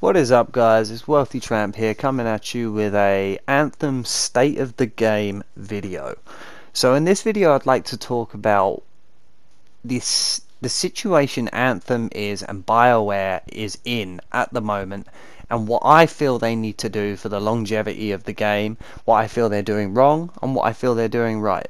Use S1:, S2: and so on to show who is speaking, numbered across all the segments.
S1: What is up, guys? It's Wealthytramp here, coming at you with a Anthem State of the Game video. So in this video I'd like to talk about the situation Anthem is and BioWare is in at the moment, and what I feel they need to do for the longevity of the game, what I feel they're doing wrong and what I feel they're doing right.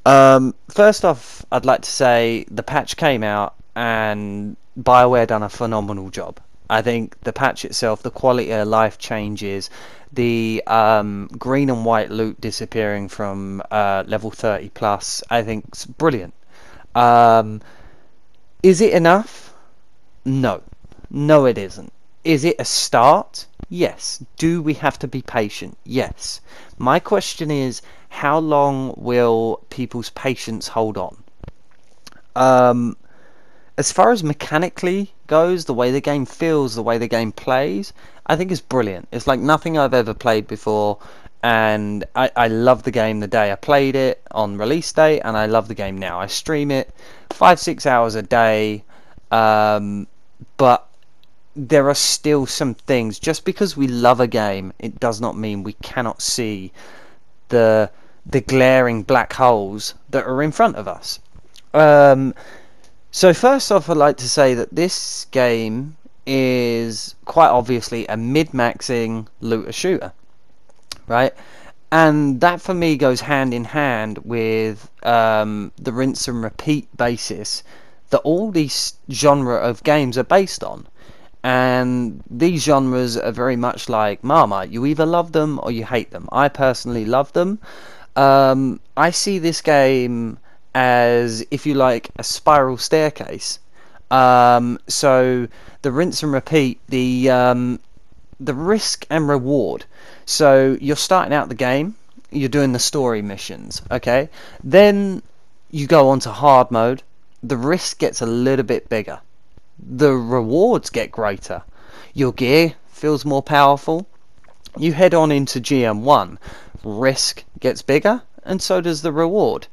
S1: First off, I'd like to say the patch came out and BioWare done a phenomenal job. I think the patch itself, the quality of life changes, the green and white loot disappearing from level 30 plus, I think it's brilliant. Is it enough? No. No, it isn't. Is it a start? Yes. Do we have to be patient? Yes. My question is, how long will people's patience hold on? As far as mechanically goes, the way the game feels, the way the game plays, I think it's brilliant. It's like nothing I've ever played before, and I love the game the day I played it on release day, and I love the game now. I stream it 5-6 hours a day, but there are still some things. Just because we love a game, it does not mean we cannot see the glaring black holes that are in front of us. So first off, I'd like to say that this game is quite obviously a mid-maxing looter shooter, right? And that for me goes hand in hand with the rinse and repeat basis that all these genre of games are based on. And these genres are very much like Marmite. You either love them or you hate them. I personally love them. I see this game as, if you like, a spiral staircase. So the rinse and repeat, the risk and reward. So you're starting out the game, you're doing the story missions, okay? Then you go on to hard mode. The risk gets a little bit bigger. The rewards get greater. Your gear feels more powerful. You head on into GM1. Risk gets bigger, and so does the reward.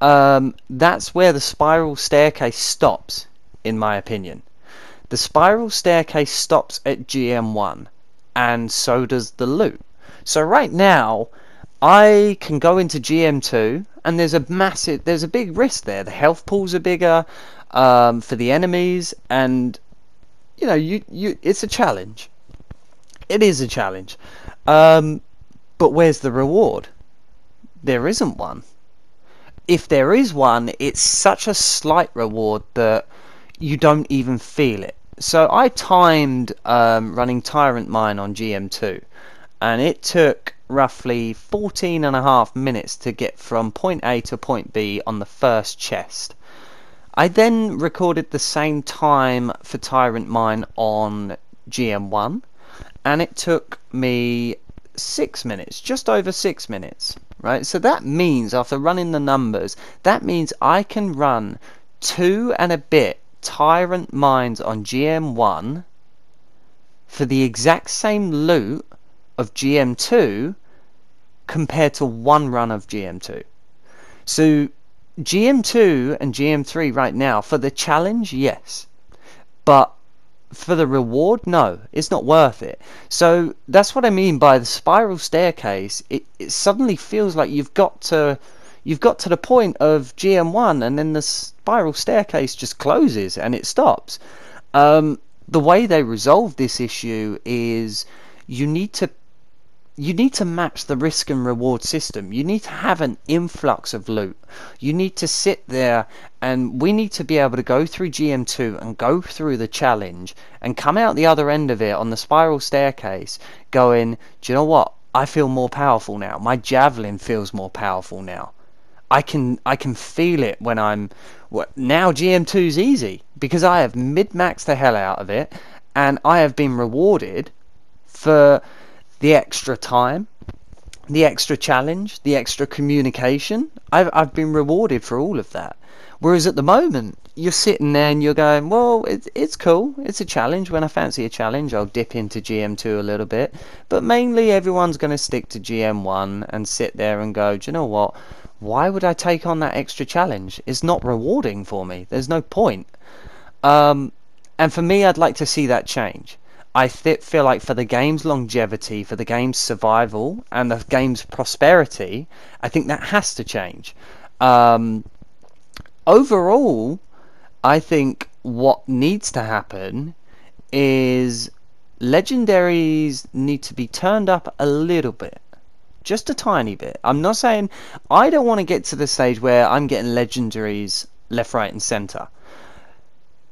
S1: That's where the spiral staircase stops, in my opinion. The spiral staircase stops at GM1, and so does the loot. So right now, I can go into GM2, and there's a big risk there. The health pools are bigger for the enemies, and you know, it's a challenge. It is a challenge. But where's the reward? There isn't one. If there is one, it's such a slight reward that you don't even feel it. So I timed running Tyrant Mine on GM2, and it took roughly 14.5 minutes to get from point A to point B on the first chest. I then recorded the same time for Tyrant Mine on GM1, and it took me 6 minutes, just over 6 minutes, right? So that means, after running the numbers, that means I can run 2 and a bit Tyrant Mines on GM1 for the exact same loot of GM2 compared to one run of GM2. So GM2 and GM3 right now, for the challenge, yes, but for the reward, no, it's not worth it. So that's what I mean by the spiral staircase. It suddenly feels like you've got to the point of GM1, and then the spiral staircase just closes and it stops. The way they resolve this issue is you need to match the risk and reward system. You need to have an influx of loot. You need to sit there, and we need to be able to go through GM2 and go through the challenge and come out the other end of it on the spiral staircase going, do you know what? I feel more powerful now. My javelin feels more powerful now. I can feel it when now GM2's easy because I have mid-maxed the hell out of it, and I have been rewarded for the extra time, the extra challenge, the extra communication. I've been rewarded for all of that. Whereas at the moment, you're sitting there and you're going, well, it's cool. It's a challenge. When I fancy a challenge, I'll dip into GM2 a little bit. But mainly everyone's going to stick to GM1 and sit there and go, do you know what? Why would I take on that extra challenge? It's not rewarding for me. There's no point. And for me, I'd like to see that change. I feel like for the game's longevity, for the game's survival, and the game's prosperity, I think that has to change. Um, Overall, I think what needs to happen is legendaries need to be turned up a little bit. Just a tiny bit. I'm not saying I don't want to get to the stage where I'm getting legendaries left, right, and center.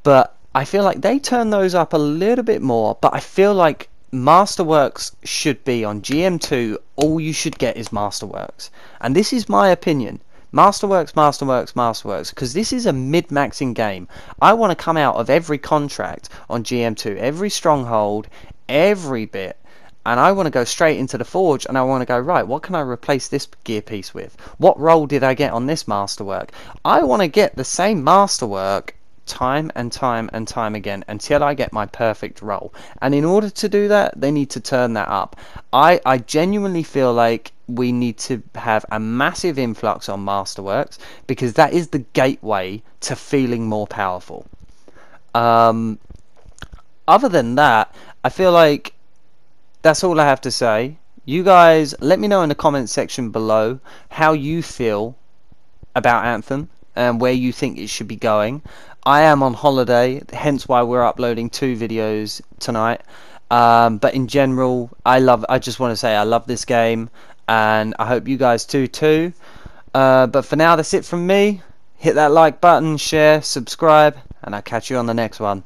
S1: But I feel like they turn those up a little bit more. But I feel like Masterworks should be on GM2. All you should get is Masterworks. And this is my opinion. Masterworks, Masterworks, Masterworks. Because this is a mid-maxing game. I want to come out of every contract on GM2. Every stronghold. Every bit. And I want to go straight into the forge, and I want to go, right, what can I replace this gear piece with? What role did I get on this masterwork? I want to get the same masterwork time and time and time again until I get my perfect role. And in order to do that, they need to turn that up. I genuinely feel like we need to have a massive influx on masterworks, because that is the gateway to feeling more powerful. Other than that, I feel like that's all I have to say. You guys, let me know in the comments section below how you feel about Anthem and where you think it should be going. I am on holiday, hence why we're uploading 2 videos tonight. But in general, I just want to say I love this game, and I hope you guys too. But for now, that's it from me. Hit that like button, share, subscribe, and I'll catch you on the next one.